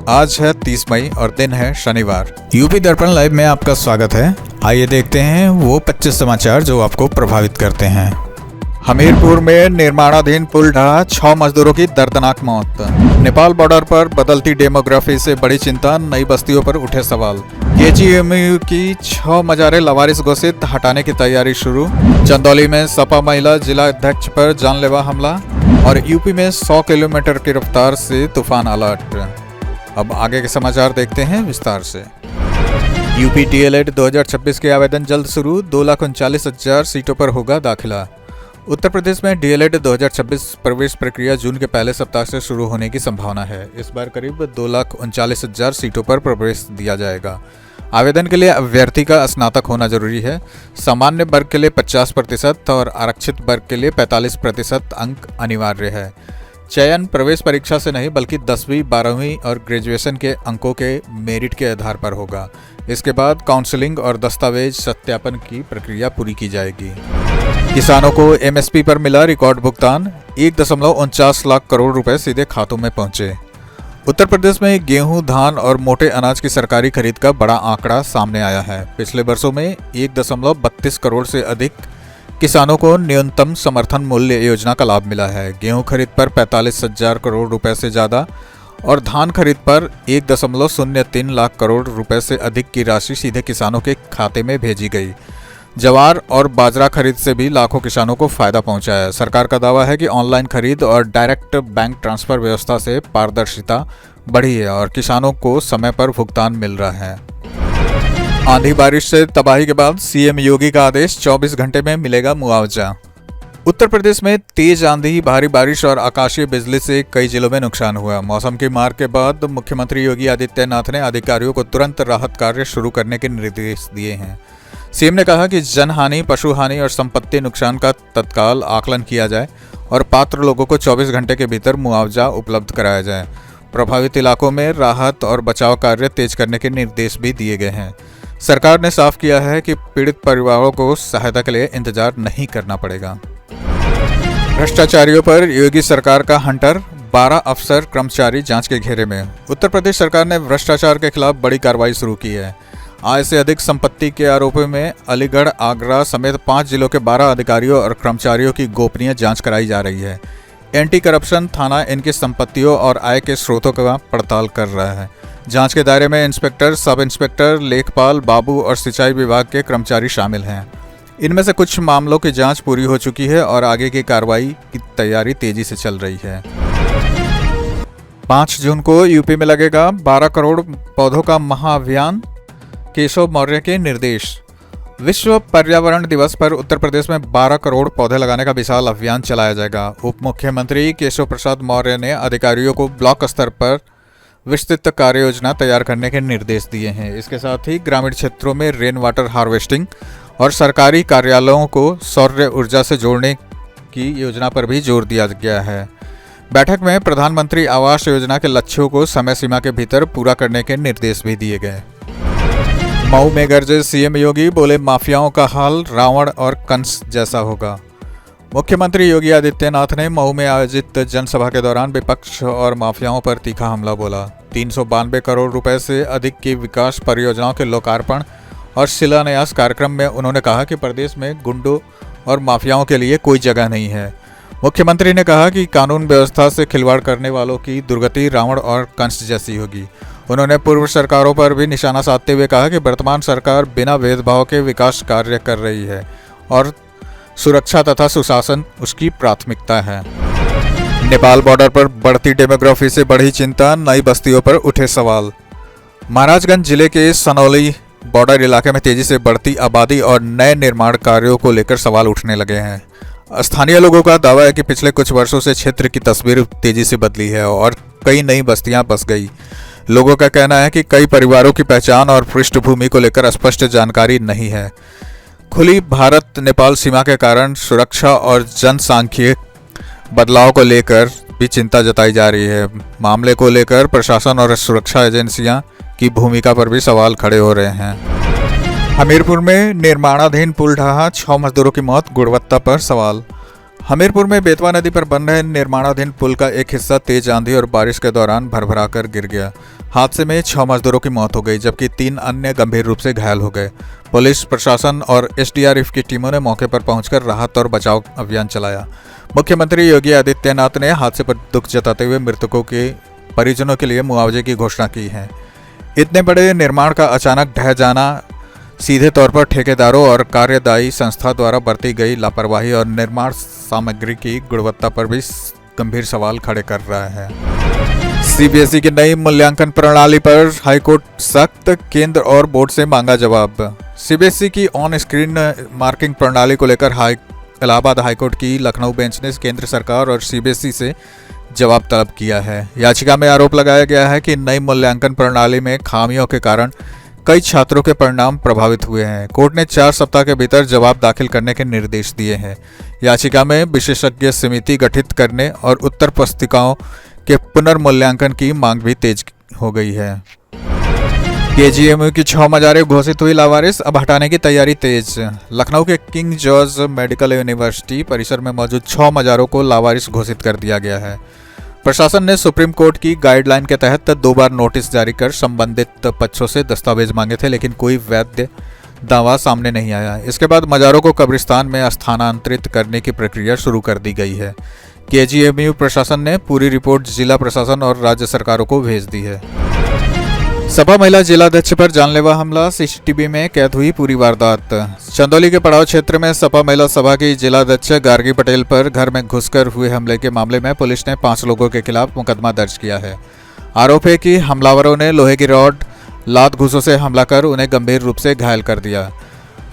आज है 30 मई और दिन है शनिवार। यूपी दर्पण लाइव में आपका स्वागत है। आइए देखते हैं वो 25 समाचार जो आपको प्रभावित करते हैं। हमीरपुर में निर्माणाधीन पुल ढहा, 6 मजदूरों की दर्दनाक मौत। नेपाल बॉर्डर पर बदलती डेमोग्राफी से बड़ी चिंता, नई बस्तियों पर उठे सवाल। केजीएमयू की 6 मजारे लवारिस घोषित, हटाने की तैयारी शुरू। चंदौली में सपा महिला जिला अध्यक्ष पर जानलेवा हमला और यूपी में 100 किलोमीटर की रफ्तार से तूफान अलर्ट। अब आगे के समाचार देखते हैं विस्तार से। यूपी डीएलएड 2026 के आवेदन जल्द शुरू, 2,39,000 सीटों पर होगा दाखिला। उत्तर प्रदेश में डीएलएड 2026 प्रवेश प्रक्रिया जून के पहले सप्ताह से शुरू होने की संभावना है। इस बार करीब 2,39,000 सीटों पर प्रवेश दिया जाएगा। आवेदन के लिए अभ्यर्थी का स्नातक होना जरूरी है। सामान्य वर्ग के लिए 50% और आरक्षित वर्ग के लिए 45% अंक अनिवार्य है। चयन प्रवेश परीक्षा से नहीं बल्कि 10वीं, 12वीं और ग्रेजुएशन के अंकों के मेरिट के आधार पर होगा। इसके बाद काउंसलिंग और दस्तावेज सत्यापन की प्रक्रिया पूरी की जाएगी। किसानों को एमएसपी पर मिला रिकॉर्ड भुगतान, 1.49 लाख करोड़ रुपए सीधे खातों में पहुंचे। उत्तर प्रदेश में गेहूं, धान और मोटे अनाज की सरकारी खरीद का बड़ा आंकड़ा सामने आया है। पिछले वर्षों में 1.32 करोड़ से अधिक किसानों को न्यूनतम समर्थन मूल्य योजना का लाभ मिला है। गेहूं खरीद पर 45,000 करोड़ रुपए से ज़्यादा और धान खरीद पर 1.03 लाख करोड़ रुपए से अधिक की राशि सीधे किसानों के खाते में भेजी गई। जवार और बाजरा खरीद से भी लाखों किसानों को फायदा पहुंचा है। सरकार का दावा है कि ऑनलाइन खरीद और डायरेक्ट बैंक ट्रांसफर व्यवस्था से पारदर्शिता बढ़ी है और किसानों को समय पर भुगतान मिल रहा है। आंधी बारिश से तबाही के बाद सीएम योगी का आदेश, 24 घंटे में मिलेगा मुआवजा। उत्तर प्रदेश में तेज आंधी, भारी बारिश और आकाशीय बिजली से कई जिलों में नुकसान हुआ। मौसम की मार के बाद मुख्यमंत्री योगी आदित्यनाथ ने अधिकारियों को तुरंत राहत कार्य शुरू करने के निर्देश दिए हैं। सीएम ने कहा कि जनहानि, पशु हानि और संपत्ति नुकसान का तत्काल आकलन किया जाए और पात्र लोगों को 24 घंटे के भीतर मुआवजा उपलब्ध कराया जाए। प्रभावित इलाकों में राहत और बचाव कार्य तेज करने के निर्देश भी दिए गए हैं। सरकार ने साफ किया है कि पीड़ित परिवारों को सहायता के लिए इंतजार नहीं करना पड़ेगा। भ्रष्टाचारियों पर योगी सरकार का हंटर, 12 अफसर कर्मचारी जांच के घेरे में। उत्तर प्रदेश सरकार ने भ्रष्टाचार के खिलाफ बड़ी कार्रवाई शुरू की है। आय से अधिक संपत्ति के आरोपों में अलीगढ़, आगरा समेत 5 जिलों के 12 अधिकारियों और कर्मचारियों की गोपनीय जांच कराई जा रही है। एंटी करप्शन थाना इनकी संपत्तियों और आय के स्रोतों का पड़ताल कर रहा है। जांच के दायरे में इंस्पेक्टर, सब इंस्पेक्टर, लेखपाल, बाबू और सिंचाई विभाग के कर्मचारी शामिल हैं। इनमें से कुछ मामलों की जांच पूरी हो चुकी है और आगे की कार्रवाई की तैयारी तेजी से चल रही है। 5 जून को यूपी में लगेगा 12 करोड़ पौधों का महाअभियान, केशव मौर्य के निर्देश। विश्व पर्यावरण दिवस पर उत्तर प्रदेश में 12 करोड़ पौधे लगाने का विशाल अभियान चलाया जाएगा। उप मुख्यमंत्री केशव प्रसाद मौर्य ने अधिकारियों को ब्लॉक स्तर पर विस्तृत कार्य योजना तैयार करने के निर्देश दिए हैं। इसके साथ ही ग्रामीण क्षेत्रों में रेन वाटर हार्वेस्टिंग और सरकारी कार्यालयों को सौर ऊर्जा से जोड़ने की योजना पर भी जोर दिया गया है। बैठक में प्रधानमंत्री आवास योजना के लक्ष्यों को समय सीमा के भीतर पूरा करने के निर्देश भी दिए गए। मऊ में गरजे सीएम योगी, बोले माफियाओं का हाल रावण और कंस जैसा होगा। मुख्यमंत्री योगी आदित्यनाथ ने मऊ में आयोजित जनसभा के दौरान विपक्ष और माफियाओं पर तीखा हमला बोला। 392 करोड़ रुपए से अधिक की विकास परियोजनाओं के लोकार्पण और शिलान्यास कार्यक्रम में उन्होंने कहा कि प्रदेश में गुंडों और माफियाओं के लिए कोई जगह नहीं है। मुख्यमंत्री ने कहा कि कानून व्यवस्था से खिलवाड़ करने वालों की दुर्गति रावण और कंस जैसी होगी। उन्होंने पूर्व सरकारों पर भी निशाना साधते हुए कहा कि वर्तमान सरकार बिना भेदभाव के विकास कार्य कर रही है और सुरक्षा तथा सुशासन उसकी प्राथमिकता है। नेपाल बॉर्डर पर बढ़ती डेमोग्राफी से बढ़ी चिंता, नई बस्तियों पर उठे सवाल। महाराजगंज जिले के सनौली बॉर्डर इलाके में तेजी से बढ़ती आबादी और नए निर्माण कार्यों को लेकर सवाल उठने लगे हैं। स्थानीय लोगों का दावा है कि पिछले कुछ वर्षों से क्षेत्र की तस्वीर तेजी से बदली है और कई नई बस्तियां बस गई। लोगों का कहना है कि कई परिवारों की पहचान और पृष्ठभूमि को लेकर स्पष्ट जानकारी नहीं है। खुली भारत नेपाल सीमा के कारण सुरक्षा और जनसांख्यिक बदलाव को लेकर भी चिंता जताई जा रही है। मामले को लेकर प्रशासन और सुरक्षा एजेंसियां की भूमिका पर भी सवाल खड़े हो रहे हैं। हमीरपुर में निर्माणाधीन पुल ढहा, 6 मजदूरों की मौत, गुणवत्ता पर सवाल। हमीरपुर में बेतवा नदी पर बन रहे निर्माणाधीन पुल का एक हिस्सा तेज आंधी और बारिश के दौरान भरभराकर गिर गया। हादसे में 6 मजदूरों की मौत हो गई, जबकि 3 अन्य गंभीर रूप से घायल हो गए। पुलिस प्रशासन और एसडीआरएफ की टीमों ने मौके पर पहुंचकर राहत और बचाव अभियान चलाया। मुख्यमंत्री योगी आदित्यनाथ ने हादसे पर दुख जताते हुए मृतकों के परिजनों के लिए मुआवजे की घोषणा की है। इतने बड़े निर्माण का अचानक ढह जाना सीधे तौर पर ठेकेदारों और कार्यदायी संस्था द्वारा बरती गई लापरवाही और निर्माण सामग्री की गुणवत्ता पर भी गंभीर सवाल खड़े कर रहा है। सीबीएसई की नई मूल्यांकन प्रणाली पर हाईकोर्ट सख्त, केंद्र और बोर्ड से मांगा जवाब। सीबीएसई की ऑन स्क्रीन मार्किंग प्रणाली को लेकर इलाहाबाद हाईकोर्ट की लखनऊ बेंच ने केंद्र सरकार और सीबीएसई से जवाब तलब किया है। याचिका में आरोप लगाया गया है कि नई मूल्यांकन प्रणाली में खामियों के कारण कई छात्रों के परिणाम प्रभावित हुए हैं। कोर्ट ने 4 सप्ताह के भीतर जवाब दाखिल करने के निर्देश दिए हैं। याचिका में विशेषज्ञ समिति गठित करने और उत्तर पुस्तिकाओं के पुनर्मूल्यांकन की मांग भी तेज हो गई है। केजीएमयू की 6 मजारें घोषित हुई लावारिस, अब हटाने की तैयारी तेज। लखनऊ के किंग जॉर्ज मेडिकल यूनिवर्सिटी परिसर में मौजूद 6 मजारों को लावारिस घोषित कर दिया गया है। प्रशासन ने सुप्रीम कोर्ट की गाइडलाइन के तहत 2 बार नोटिस जारी कर संबंधित पक्षों से दस्तावेज मांगे थे, लेकिन कोई वैध दावा सामने नहीं आया। इसके बाद मजारों को कब्रिस्तान में स्थानांतरित करने की प्रक्रिया शुरू कर दी गई है। केजीएमयू प्रशासन ने पूरी रिपोर्ट जिला प्रशासन और राज्य सरकारों को भेज दी है। सपा महिला जिलाध्यक्ष पर जानलेवा हमला, सीसीटीवी में कैद हुई पूरी वारदात। चंदौली के पड़ाव क्षेत्र में सपा महिला सभा की जिलाध्यक्ष गार्गी पटेल पर घर में घुसकर हुए हमले के मामले में पुलिस ने 5 लोगों के खिलाफ मुकदमा दर्ज किया है। आरोप है कि हमलावरों ने लोहे की रॉड, लात घूंसों से हमला कर उन्हें गंभीर रूप से घायल कर दिया।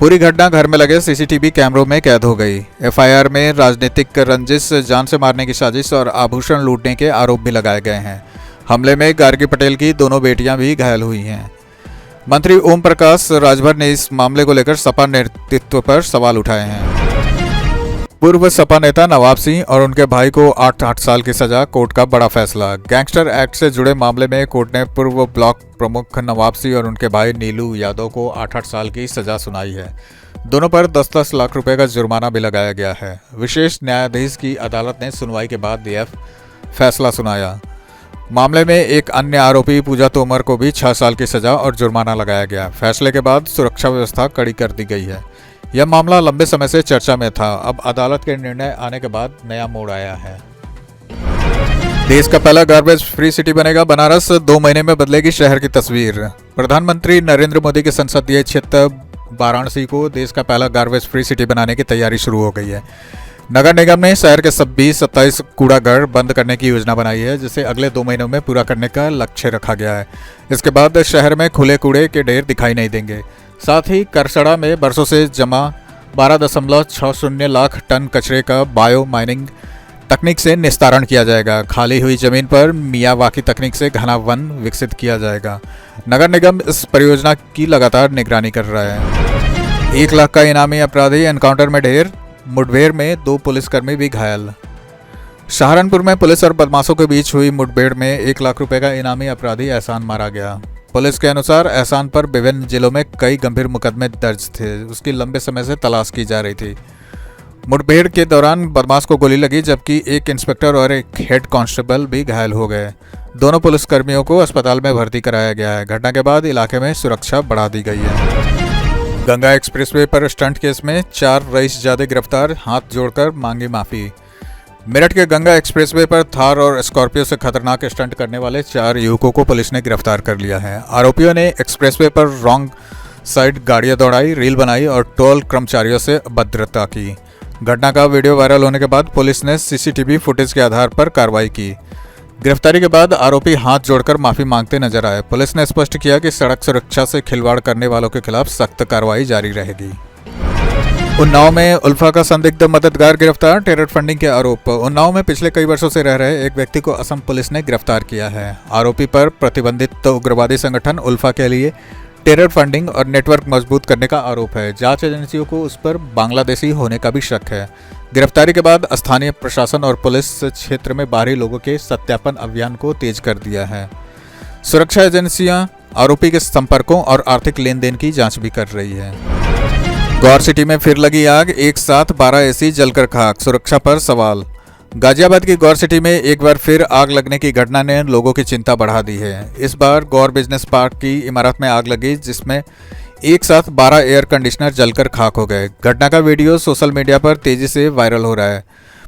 पूरी घटना घर में लगे सीसीटीवी कैमरों में कैद हो गई। एफआईआर में राजनीतिक रंजिश, जान से मारने की साजिश और आभूषण लूटने के आरोप भी लगाए गए हैं। हमले में गार्गी पटेल की दोनों बेटियां भी घायल हुई हैं। मंत्री ओम प्रकाश राजभर ने इस मामले को लेकर सपा नेतृत्व पर सवाल उठाए हैं। पूर्व सपा नेता नवाब सिंह और उनके भाई को 8 साल की सजा, कोर्ट का बड़ा फैसला। गैंगस्टर एक्ट से जुड़े मामले में कोर्ट ने पूर्व ब्लॉक प्रमुख नवाब सिंह और उनके भाई नीलू यादव को 8 साल की सजा सुनाई है। दोनों पर 10-10 लाख रुपए का जुर्माना भी लगाया गया है। विशेष न्यायाधीश की अदालत ने सुनवाई के बाद यह फैसला सुनाया। मामले में एक अन्य आरोपी पूजा तोमर को भी 6 साल की सजा और जुर्माना लगाया गया। फैसले के बाद सुरक्षा व्यवस्था कड़ी कर दी गई है। यह मामला लंबे समय से चर्चा में था। अब अदालत के निर्णय आने के बाद नया मोड़ आया है। देश का पहला गार्बेज फ्री सिटी बनेगा बनारस, 2 महीने में बदलेगी शहर की तस्वीर। प्रधानमंत्री नरेंद्र मोदी के संसदीय क्षेत्र वाराणसी को देश का पहला गार्बेज फ्री सिटी बनाने की तैयारी शुरू हो गई है। नगर निगम ने शहर के 27 कूड़ाघर बंद करने की योजना बनाई है, जिसे अगले 2 महीनों में पूरा करने का लक्ष्य रखा गया है। इसके बाद शहर में खुले कूड़े के ढेर दिखाई नहीं देंगे। साथ ही करसड़ा में बरसों से जमा 12.60 लाख टन कचरे का बायो माइनिंग तकनीक से निस्तारण किया जाएगा। खाली हुई जमीन पर मियावाकी तकनीक से घना वन विकसित किया जाएगा। नगर निगम इस परियोजना की लगातार निगरानी कर रहा है। 1 लाख का इनामी अपराधी एनकाउंटर में ढेर, मुठभेड़ में 2 पुलिसकर्मी भी घायल। सहारनपुर में पुलिस और बदमाशों के बीच हुई मुठभेड़ में 1 लाख रुपए का इनामी अपराधी एहसान मारा गया। पुलिस के अनुसार एहसान पर विभिन्न जिलों में कई गंभीर मुकदमे दर्ज थे। उसकी लंबे समय से तलाश की जा रही थी। मुठभेड़ के दौरान बदमाश को गोली लगी, जबकि एक इंस्पेक्टर और एक हेड कांस्टेबल भी घायल हो गए। दोनों पुलिसकर्मियों को अस्पताल में भर्ती कराया गया है। घटना के बाद इलाके में सुरक्षा बढ़ा दी गई है। गंगा एक्सप्रेसवे पर स्टंट केस में 4 रईसजादे गिरफ्तार, हाथ जोड़कर मांगी माफी। मेरठ के गंगा एक्सप्रेसवे पर थार और स्कॉर्पियो से खतरनाक स्टंट करने वाले 4 युवकों को पुलिस ने गिरफ्तार कर लिया है। आरोपियों ने एक्सप्रेसवे पर रॉन्ग साइड गाड़ियां दौड़ाई, रील बनाई और टोल कर्मचारियों से अभद्रता की। घटना का वीडियो वायरल होने के बाद पुलिस ने सीसीटीवी फुटेज के आधार पर कार्रवाई की। गिरफ्तारी के बाद आरोपी हाथ जोड़कर माफी मांगते नजर आए। पुलिस ने स्पष्ट किया कि सड़क सुरक्षा से खिलवाड़ करने वालों के खिलाफ सख्त कार्रवाई जारी रहेगी। उन्नाव में उल्फा का संदिग्ध मददगार गिरफ्तार, टेरर फंडिंग के आरोप। उन्नाव में पिछले कई वर्षों से रह रहे एक व्यक्ति को असम पुलिस ने गिरफ्तार किया है। आरोपी पर प्रतिबंधित उग्रवादी संगठन उल्फा के लिए टेरर फंडिंग और नेटवर्क मजबूत करने का आरोप है। जांच एजेंसियों को उस पर बांग्लादेशी होने का भी शक है। गिरफ्तारी के बाद स्थानीय प्रशासन और पुलिस क्षेत्र में बाहरी लोगों के सत्यापन अभियान को तेज कर दिया है। सुरक्षा एजेंसियां आरोपी के संपर्कों और आर्थिक लेन देन की जांच भी कर रही है। गौर सिटी में फिर लगी आग, एक साथ 12 एसी जलकर खाक, सुरक्षा पर सवाल। गाजियाबाद की गौर सिटी में एक बार फिर आग लगने की घटना ने लोगों की चिंता बढ़ा दी है। इस बार गौर बिजनेस पार्क की इमारत में आग लगी, जिसमें एक साथ 12 एयर कंडीशनर जलकर खाक हो गए। घटना का वीडियो सोशल मीडिया पर तेजी से वायरल हो रहा है।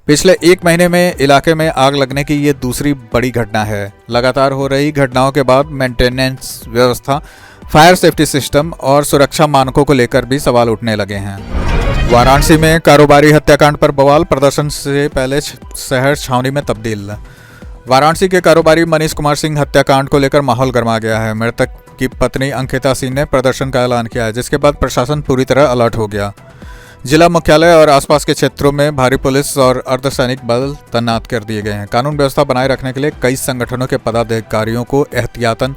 पिछले एक महीने में इलाके में आग लगने की ये दूसरी बड़ी घटना है। लगातार हो रही घटनाओं के बाद मेंटेनेंस व्यवस्था, फायर सेफ्टी सिस्टम और सुरक्षा मानकों को लेकर भी सवाल उठने लगे हैं। वाराणसी में कारोबारी हत्याकांड पर बवाल, प्रदर्शन से पहले शहर छावनी में तब्दील। वाराणसी के कारोबारी मनीष कुमार सिंह हत्याकांड को लेकर माहौल गर्मा गया है। मृतक की पत्नी अंकिता सिंह ने प्रदर्शन का ऐलान किया है, जिसके बाद प्रशासन पूरी तरह अलर्ट हो गया। जिला मुख्यालय और आसपास के क्षेत्रों में भारी पुलिस और अर्धसैनिक बल तैनात कर दिए गए हैं। कानून व्यवस्था बनाए रखने के लिए कई संगठनों के पदाधिकारियों को एहतियातन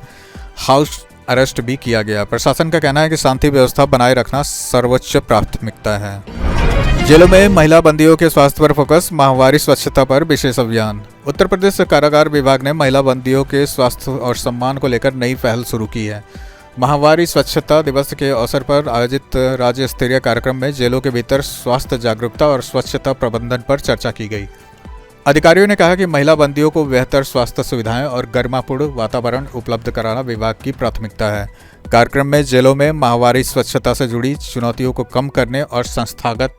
हाउस अरेस्ट भी किया गया। प्रशासन का कहना है कि शांति व्यवस्था बनाए रखना सर्वोच्च प्राथमिकता है। जेलों में महिला बंदियों के स्वास्थ्य पर फोकस, माहवारी स्वच्छता पर विशेष अभियान। उत्तर प्रदेश कारागार विभाग ने महिला बंदियों के स्वास्थ्य और सम्मान को लेकर नई पहल शुरू की है। माहवारी स्वच्छता दिवस के अवसर पर आयोजित राज्य स्तरीय कार्यक्रम में जेलों के भीतर स्वास्थ्य जागरूकता और स्वच्छता प्रबंधन पर चर्चा की गई। अधिकारियों ने कहा कि महिला बंदियों को बेहतर स्वास्थ्य सुविधाएं और गरिमापूर्ण वातावरण उपलब्ध कराना विभाग की प्राथमिकता है। कार्यक्रम में जेलों में माहवारी स्वच्छता से जुड़ी चुनौतियों को कम करने और संस्थागत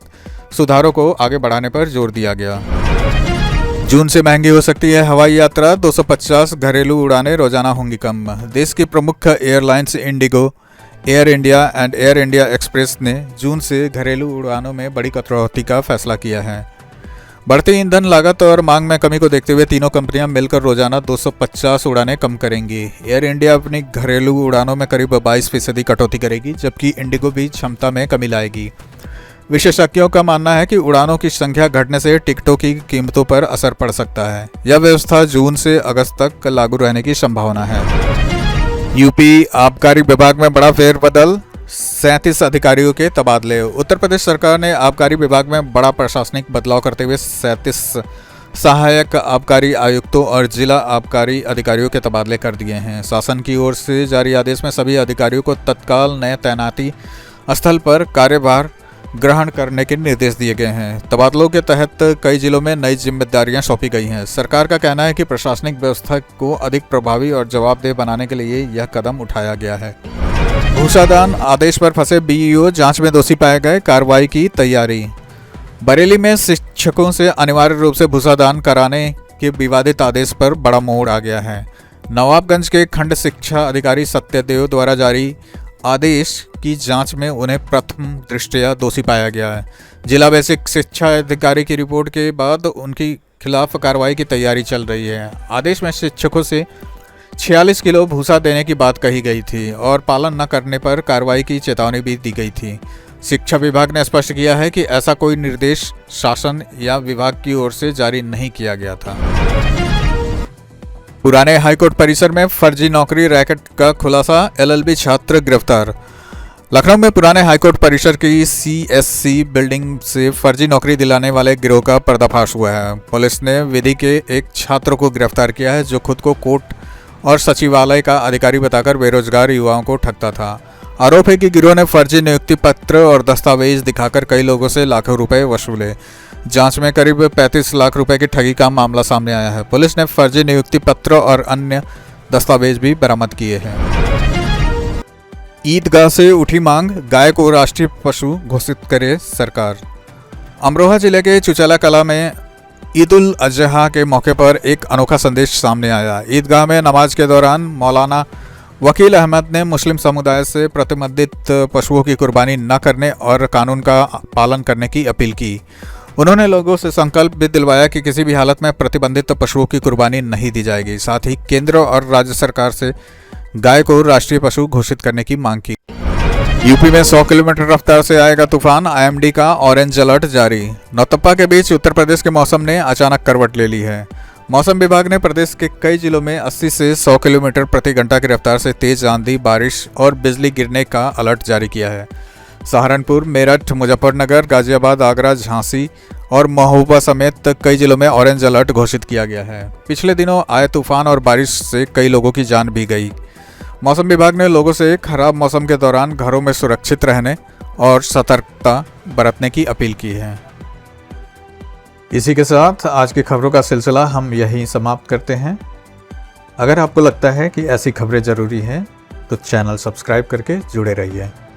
सुधारों को आगे बढ़ाने पर जोर दिया गया। जून से महंगी हो सकती है हवाई यात्रा, 250 घरेलू उड़ानें रोजाना होंगी कम। देश की प्रमुख airlines Indigo, air India and air India express ने जून से घरेलू उड़ानों में बड़ी कटौती का फैसला किया है। बढ़ती ईंधन लागत और मांग में कमी को देखते हुए तीनों कंपनियां मिलकर रोजाना 250 उड़ानें कम करेंगी। एयर इंडिया अपनी घरेलू उड़ानों में करीब 22% कटौती करेगी, जबकि इंडिगो भी क्षमता में कमी लाएगी। विशेषज्ञों का मानना है कि उड़ानों की संख्या घटने से टिकटों की कीमतों पर असर पड़ सकता है। यह व्यवस्था जून से अगस्त तक लागू रहने की संभावना है। यूपी आबकारी विभाग में बड़ा फेरबदल, 37 अधिकारियों के तबादले। उत्तर प्रदेश सरकार ने आबकारी विभाग में बड़ा प्रशासनिक बदलाव करते हुए 37 सहायक आबकारी आयुक्तों और जिला आबकारी अधिकारियों के तबादले कर दिए हैं। शासन की ओर से जारी आदेश में सभी अधिकारियों को तत्काल नए तैनाती स्थल पर कार्यभार ग्रहण करने के निर्देश दिए गए हैं। तबादलों के तहत कई जिलों में नई जिम्मेदारियां सौंपी गई हैं। सरकार का कहना है कि प्रशासनिक व्यवस्था को अधिक प्रभावी और जवाबदेह बनाने के लिए यह कदम उठाया गया है। भूसादान आदेश पर फंसे बीईओ जांच में दोषी पाए गए, कार्रवाई की तैयारी। बरेली में शिक्षकों से अनिवार्य रूप से भूसादान कराने के विवादित आदेश पर बड़ा मोड़ आ गया है। नवाबगंज के खंड शिक्षा अधिकारी सत्यदेव द्वारा जारी आदेश की जांच में उन्हें प्रथम दृष्टया दोषी पाया गया है। जिला बेसिक शिक्षा अधिकारी की रिपोर्ट के बाद उनके खिलाफ कार्रवाई की तैयारी चल रही है। आदेश में शिक्षकों से 46 किलो भूसा देने की बात कही गई थी और पालन न करने पर कार्रवाई की चेतावनी भी दी गई थी। शिक्षा विभाग ने स्पष्ट किया है कि ऐसा कोई निर्देश शासन या विभाग की ओर से जारी नहीं किया गया था। पुराने हाईकोर्ट परिसर में फर्जी नौकरी रैकेट का खुलासा, एलएलबी छात्र गिरफ्तार। लखनऊ में पुराने हाईकोर्ट परिसर की सीएससी बिल्डिंग से फर्जी नौकरी दिलाने वाले गिरोह का पर्दाफाश हुआ है। पुलिस ने विधि के एक छात्र को गिरफ्तार किया है, जो खुद को कोर्ट और सचिवालय का अधिकारी बताकर बेरोजगार युवाओं को ठगता था। आरोप है कि गिरोह ने फर्जी नियुक्ति पत्र और दस्तावेज दिखाकर कई लोगों से लाखों रुपए वसूले। जांच में करीब 35 लाख रुपए की ठगी का मामला सामने आया है। पुलिस ने फर्जी नियुक्ति पत्र और अन्य दस्तावेज भी बरामद किए हैं। ईदगाह से उठी मांग, गाय को राष्ट्रीय पशु घोषित करे सरकार। अमरोहा जिले के चुचला कला में ईद उल अजहा के मौके पर एक अनोखा संदेश सामने आया। ईदगाह में नमाज के दौरान मौलाना वकील अहमद ने मुस्लिम समुदाय से प्रतिबंधित पशुओं की कुर्बानी न करने और कानून का पालन करने की अपील की। उन्होंने लोगों से संकल्प भी दिलवाया कि किसी भी हालत में प्रतिबंधित पशुओं की कुर्बानी नहीं दी जाएगी। साथ ही केंद्र और राज्य सरकार से गाय को राष्ट्रीय पशु घोषित करने की मांग की। यूपी में 100 किलोमीटर रफ्तार से आएगा तूफान, आईएमडी का ऑरेंज अलर्ट जारी। नौतप्पा के बीच उत्तर प्रदेश के मौसम ने अचानक करवट ले ली है। मौसम विभाग ने प्रदेश के कई जिलों में 80 से 100 किलोमीटर प्रति घंटा की रफ्तार से तेज आंधी, बारिश और बिजली गिरने का अलर्ट जारी किया है। सहारनपुर, मेरठ, मुजफ्फरनगर, गाजियाबाद, आगरा, झांसी और महोबा समेत कई जिलों में ऑरेंज अलर्ट घोषित किया गया है। पिछले दिनों आए तूफान और बारिश से कई लोगों की जान भी गई। मौसम विभाग ने लोगों से खराब मौसम के दौरान घरों में सुरक्षित रहने और सतर्कता बरतने की अपील की है। इसी के साथ आज की खबरों का सिलसिला हम यहीं समाप्त करते हैं। अगर आपको लगता है कि ऐसी खबरें ज़रूरी हैं तो चैनल सब्सक्राइब करके जुड़े रहिए।